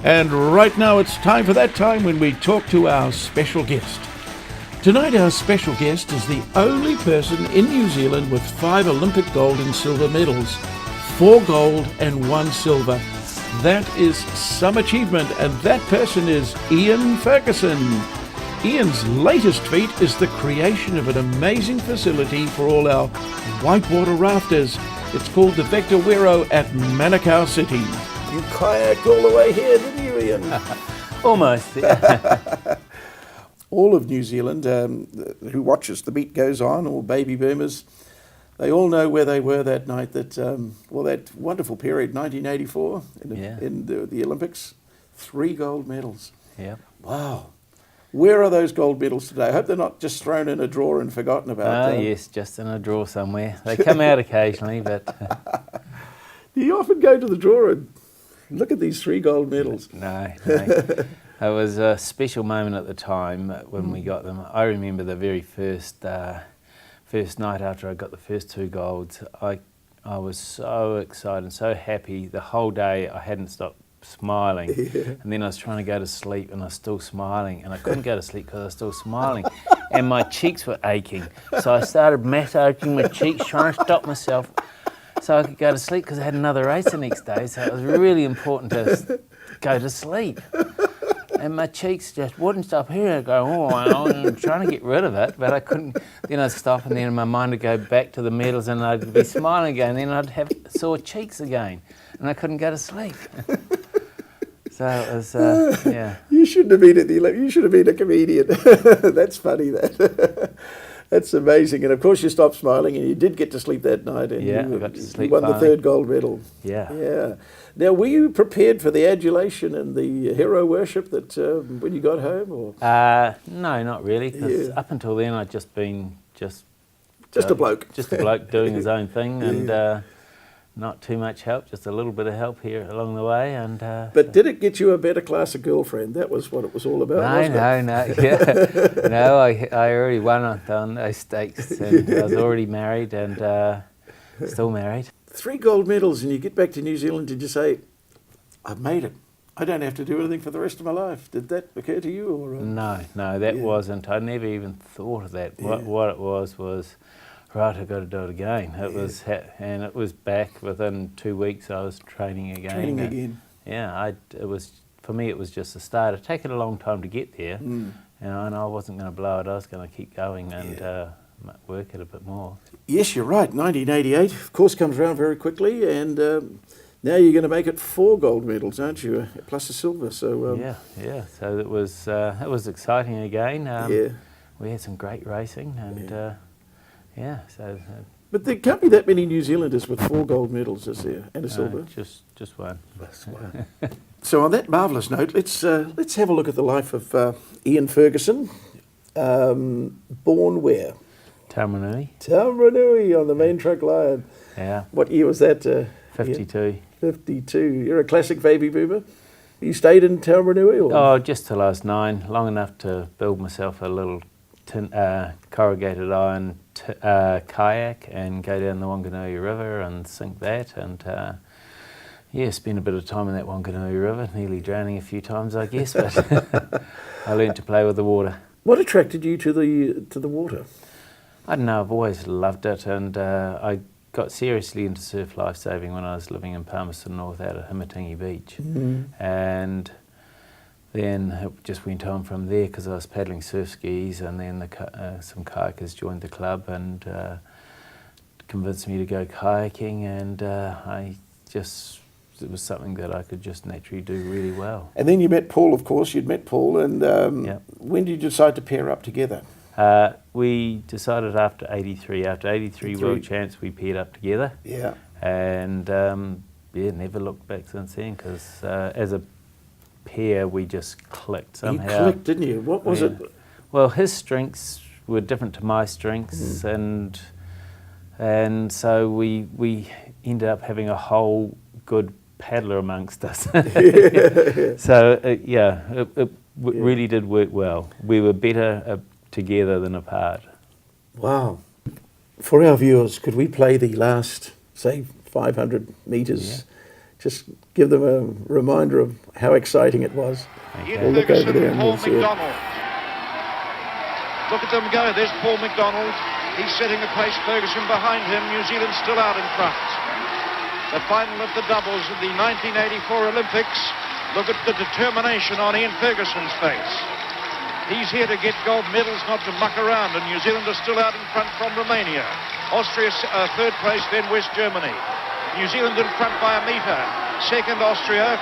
And right now it's time for that time when we talk to our special guest. Tonight our special guest is the only person in New Zealand with 5 Olympic gold and silver medals, 4 gold and 1 silver. That is some achievement, and that person is Ian Fergusson. Ian's latest feat is the creation of an amazing facility for all our whitewater rafters. It's called the Vector Wero at Manukau City. You kayaked all the way here, didn't you, Ian? Almost, yeah. All of New Zealand who watches The Beat Goes On, or baby boomers, they all know where they were that night, that wonderful period, 1984, in the Olympics. 3 gold medals. Yep. Wow. Where are those gold medals today? I hope they're not just thrown in a drawer and forgotten about. Oh, yes, just in a drawer somewhere. They come out occasionally, but... Do you often go to the drawer and look at these 3 gold medals? No. It was a special moment at the time when we got them. I remember the very first night after I got the first 2 golds. I was so excited and so happy. The whole day I hadn't stopped smiling, and then I was trying to go to sleep and I was still smiling, and I couldn't go to sleep because I was still smiling, and my cheeks were aching. So I started massaging my cheeks, trying to stop myself so I could go to sleep, because I had another race the next day, so it was really important to go to sleep. And my cheeks just wouldn't stop here. I'd go, I'm trying to get rid of it, but I couldn't. Then I'd stop, and then in my mind would go back to the medals, and I'd be smiling again, and then I'd have sore cheeks again, and I couldn't go to sleep. So it was, yeah. You shouldn't have been at the Olympics. You should have been a comedian. That's funny, that. That's amazing. And of course you stopped smiling, and you did get to sleep that night. And I got to sleep. You won the 3rd gold medal. Yeah. Now, were you prepared for the adulation and the hero worship that when you got home? Or? No, not really, because up until then I'd just been just a bloke. Just a bloke doing his own thing, and not too much help, just a little bit of help here along the way. And but did it get you a better class of girlfriend? That was what it was all about, wasn't it? No. No, I already won on those stakes, and I was already married, and still married. 3 gold medals, and you get back to New Zealand, did you say, I've made it, I don't have to do anything for the rest of my life? Did that occur to you? Or No, that wasn't. I never even thought of that. What it was, right, I've got to do it again. It was, and it was back within 2 weeks. I was training again. Yeah, it was, for me, it was just a start. It taken a long time to get there, and I wasn't going to blow it. I was going to keep going and work it a bit more. Yes, you're right. 1988, of course, comes around very quickly, and now you're going to make it 4 gold medals, aren't you? Plus a silver. So yeah. So it was exciting again. We had some great racing, and. So. But there can't be that many New Zealanders with 4 gold medals, is there? And a silver? Just one. So on that marvellous note, let's have a look at the life of Ian Fergusson. Born where? Taumarunui on the main truck line. Yeah. What year was that? 52. 52. You're a classic baby boomer. You stayed in Taumarunui? Or? Oh, just till I was 9, long enough to build myself a little corrugated iron kayak and go down the Wanganui River and sink that, and spend a bit of time in that Wanganui River, nearly drowning a few times, I guess, but I learned to play with the water. What attracted you to the water? I don't know, I've always loved it, and I got seriously into surf lifesaving when I was living in Palmerston North out at Himatingi Beach, and then it just went on from there because I was paddling surf skis, and then some kayakers joined the club and convinced me to go kayaking, and it was something that I could just naturally do really well. And then you met Paul, of course. You'd met Paul, and when did you decide to pair up together? We decided after 83. After 83 World Champs, we paired up together. Yeah. And never looked back since then, because as a pair we just clicked somehow. You clicked, didn't you? What was it? Well, his strengths were different to my strengths, and so we ended up having a whole good paddler amongst us. So it really did work well. We were better together than apart. Wow. For our viewers, could we play the last, say, 500 metres just give them a reminder of how exciting it was. We'll look over there and we'll see it. Look at them go. There's Paul McDonald. He's setting a pace. Fergusson behind him. New Zealand still out in front. The final of the doubles of the 1984 Olympics. Look at the determination on Ian Ferguson's face. He's here to get gold medals, not to muck around, and New Zealand are still out in front from Romania. Austria third place, then West Germany. New Zealand in front by a metre. Second Austria.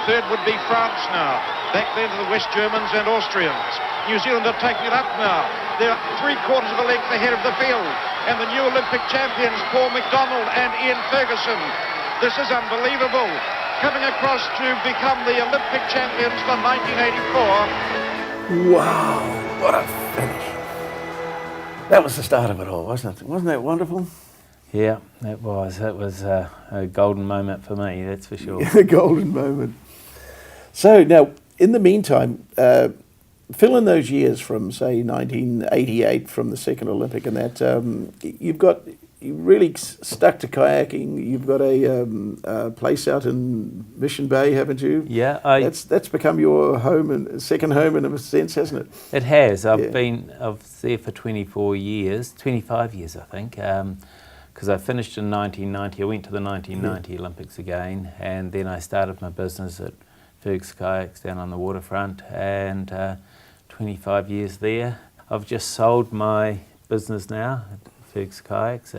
Third would be France now. Back then to the West Germans and Austrians. New Zealand are taking it up now. They're 3/4 of a length ahead of the field. And the new Olympic champions, Paul McDonald and Ian Fergusson. This is unbelievable. Coming across to become the Olympic champions for 1984. Wow, what a finish. That was the start of it all, wasn't it? Wasn't that wonderful? Yeah, it was. It was a golden moment for me, that's for sure. A golden moment. So now, in the meantime, fill in those years from, say, 1988, from the second Olympic, and that you really stuck to kayaking. You've got a place out in Mission Bay, haven't you? Yeah, that's become your home and second home in a sense, hasn't it? It has. I've was there for 25 years, I think. Because I finished in 1990. I went to the 1990 Olympics again, and then I started my business at Fergusson Kayaks down on the waterfront, and 25 years there. I've just sold my business now, Fergusson Kayaks,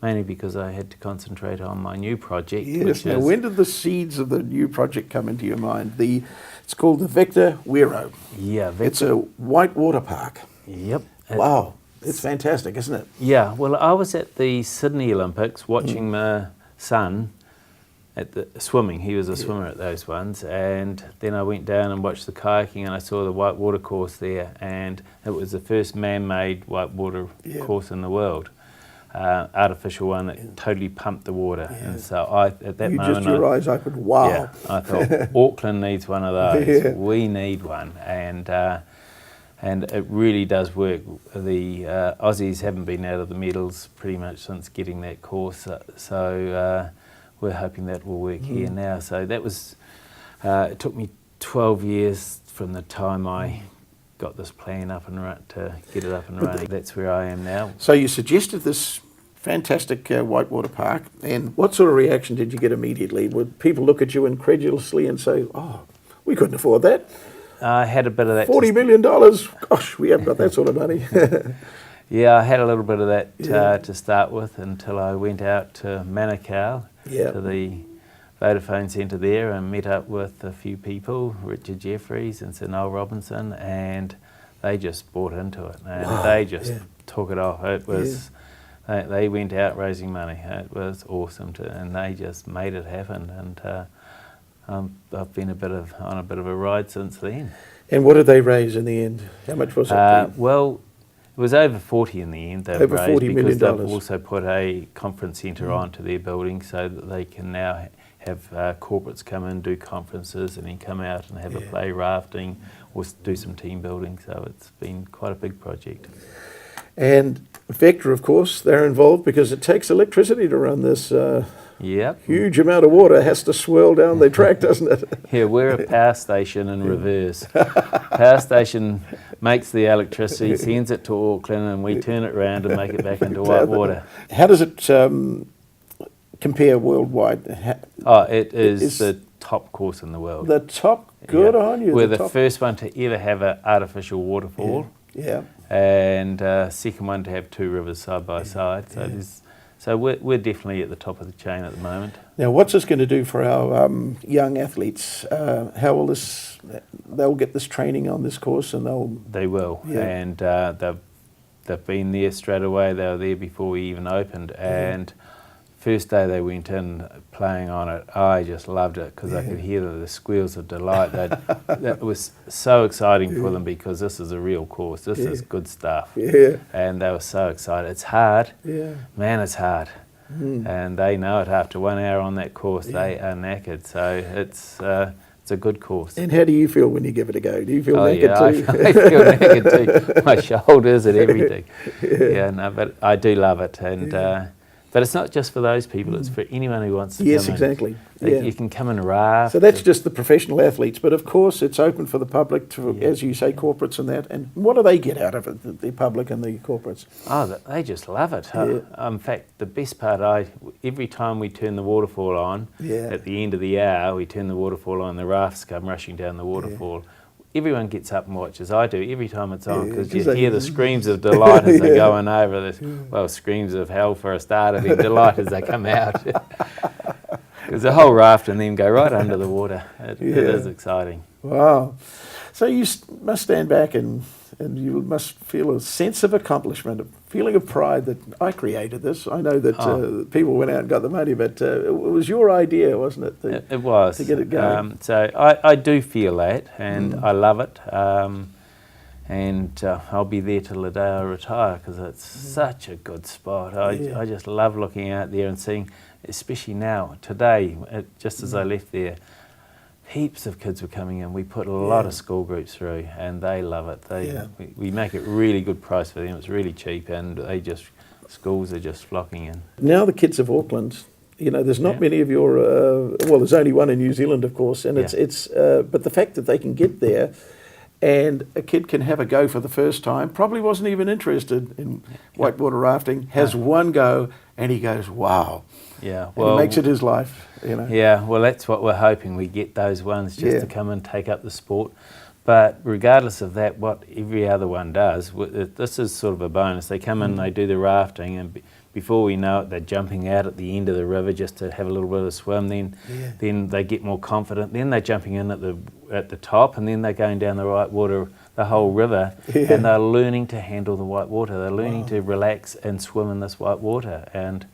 mainly because I had to concentrate on my new project. Yes. Now, when did the seeds of the new project come into your mind? It's called the Vector Wero. Yeah, it's a whitewater park. Yep. Wow, it's fantastic, isn't it? Yeah. Well, I was at the Sydney Olympics watching my son at the swimming. He was a swimmer at those ones, and then I went down and watched the kayaking, and I saw the whitewater course there, and it was the first man-made whitewater course in the world, artificial one that totally pumped the water. And so at that moment, your eyes opened. Wow! Yeah, I thought Auckland needs one of those. Yeah. We need one, and it really does work. The Aussies haven't been out of the medals pretty much since getting that course, so we're hoping that will work here now. So that was, it took me 12 years from the time I got this plan up and to get it up and running. That's where I am now. So you suggested this fantastic whitewater park, and what sort of reaction did you get immediately? Would people look at you incredulously and say, "Oh, we couldn't afford that"? I had a bit of that. $40 million? Gosh, we haven't got that sort of money. Yeah, I had a little bit of that to start with until I went out to Manukau, to the Vodafone Centre there, and met up with a few people, Richard Jeffries and Sir Noel Robinson, and they just bought into it, and they just took it off. It was, they went out raising money. It was awesome, and they just made it happen, and I've been on a bit of a ride since then. And what did they raise in the end? How much was it? Well, it was over 40 in the end. They've over raised $40 million. Because they've also put a conference centre onto their building, so that they can now have corporates come in, do conferences, and then come out and have a play rafting or do some team building. So it's been quite a big project. And Vector, of course, they're involved because it takes electricity to run this huge amount of water. It has to swirl down the track, doesn't it? Yeah, we're a power station in reverse. Power station makes the electricity, sends it to Auckland, and we turn it around and make it back into white water. How does it compare worldwide? It is the top course in the world. The top? Good on you. We're the first one to ever have an artificial waterfall. Yeah. And second one to have two rivers side by side. So we're definitely at the top of the chain at the moment. Now, what's this going to do for our young athletes? How will they'll get this training on this course, and they will, and they've been there straight away. They were there before we even opened, and first day they went in playing on it, I just loved it because I could hear the squeals of delight. That was so exciting for them because this is a real course. This is good stuff. Yeah. And they were so excited. It's hard. Yeah. Man, it's hard. And they know it after 1 hour on that course. They are knackered. So it's a good course. And how do you feel when you give it a go? Do you feel knackered too? I feel knackered too. My shoulders and everything. But I do love it. And But it's not just for those people, it's for anyone who wants to Yes, come exactly. in. Yeah. You can come and raft. So that's just the professional athletes, but of course it's open for the public, to, as you say, corporates and that. And what do they get out of it, the public and the corporates? Oh, they just love it. In fact, the best part, every time we turn the waterfall on, at the end of the hour, we turn the waterfall on, the rafts come rushing down the waterfall. Everyone gets up and watches. I do every time it's on, because you hear the screams of delight as they're going over this. Well, screams of hell for a start, and then delight as they come out. Because the whole raft and then go right under the water. It is exciting. Wow. So you must stand back and you must feel a sense of accomplishment, a feeling of pride that I created this. I know that people went out and got the money, but it was your idea, wasn't it? It was. To get it going. So I do feel that, and I love it. And I'll be there till the day I retire, because it's such a good spot. I just love looking out there and seeing, especially now, today, just as I left there, heaps of kids were coming in. We put a lot of school groups through, and they love it. We make it really good price for them. It's really cheap, and schools are just flocking in. Now the kids of Auckland, you know, there's not many of your, well, there's only one in New Zealand, of course, and it's but the fact that they can get there and a kid can have a go for the first time, probably wasn't even interested in whitewater rafting, has one go, and he goes, wow. Yeah, well, and it makes it his life, you know. Yeah, well, that's what we're hoping. We get those ones just to come and take up the sport. But regardless of that, what every other one does, this is sort of a bonus. They come in, they do the rafting, and before we know it, they're jumping out at the end of the river just to have a little bit of a swim. Then they get more confident. Then they're jumping in at the top, and then they're going down the white water, the whole river, and they're learning to handle the white water. They're learning to relax and swim in this white water. And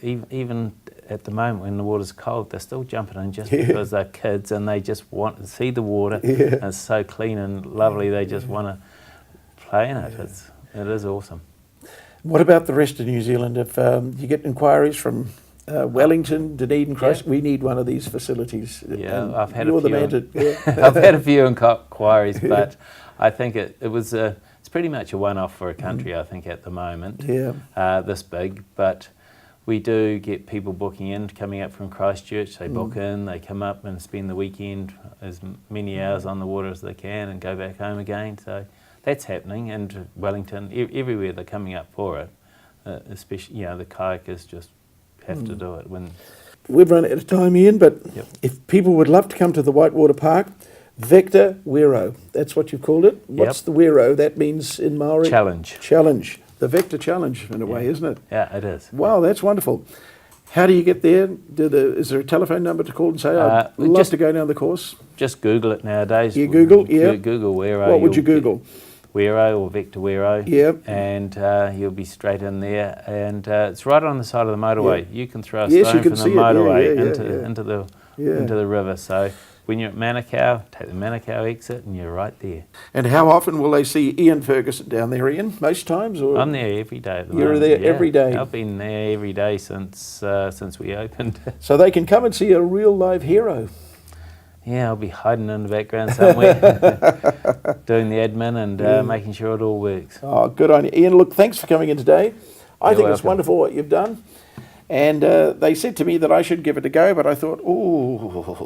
even at the moment when the water's cold, they're still jumping in just because they're kids and they just want to see the water. And it's so clean and lovely. They just want to play in it. It is awesome. What about the rest of New Zealand? If you get inquiries from Wellington, Dunedin, Christ, we need one of these facilities. Yeah, I've had a few. I've had a few inquiries, but I think it's pretty much a one-off for a country. I think at the moment, this big, but we do get people booking in, coming up from Christchurch. They book in, they come up and spend the weekend, as many hours on the water as they can, and go back home again. So that's happening, and Wellington, everywhere they're coming up for it. Especially, the kayakers just have to do it. We've run out of time, Ian, but if people would love to come to the Whitewater Park, Vector Wero, that's what you've called it. What's the Wero? That means in Maori? Challenge. The Vector Challenge, in a way, isn't it? Yeah, it is. Wow, that's wonderful. How do you get there? Is there a telephone number to call and say, I'd love to go down the course? Just Google it nowadays. You Google, Google Wero. What would you Google? Wero or Vector Wero. And you'll be straight in there. And it's right on the side of the motorway. You can throw a stone from the motorway into the river. So when you're at Manukau, take the Manukau exit and you're right there. And how often will they see Ian Fergusson down there, Ian? Most times? Or? I'm there every day at the moment. You're there every day? I've been there every day since we opened. So they can come and see a real live hero. Yeah, I'll be hiding in the background somewhere, doing the admin and making sure it all works. Oh, good on you. Ian, look, thanks for coming in today. I think it's wonderful what you've done. And they said to me that I should give it a go, but I thought, oh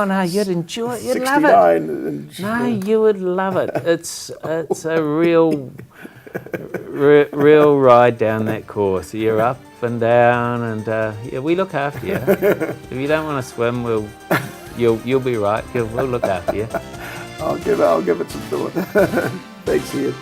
no, you'd enjoy it. You'd love it. No, you would love it. It's a real ride down that course. You're up and down, and we look after you. If you don't want to swim, you'll be right. We'll look after you. I'll give it some thought. Thanks, Ian.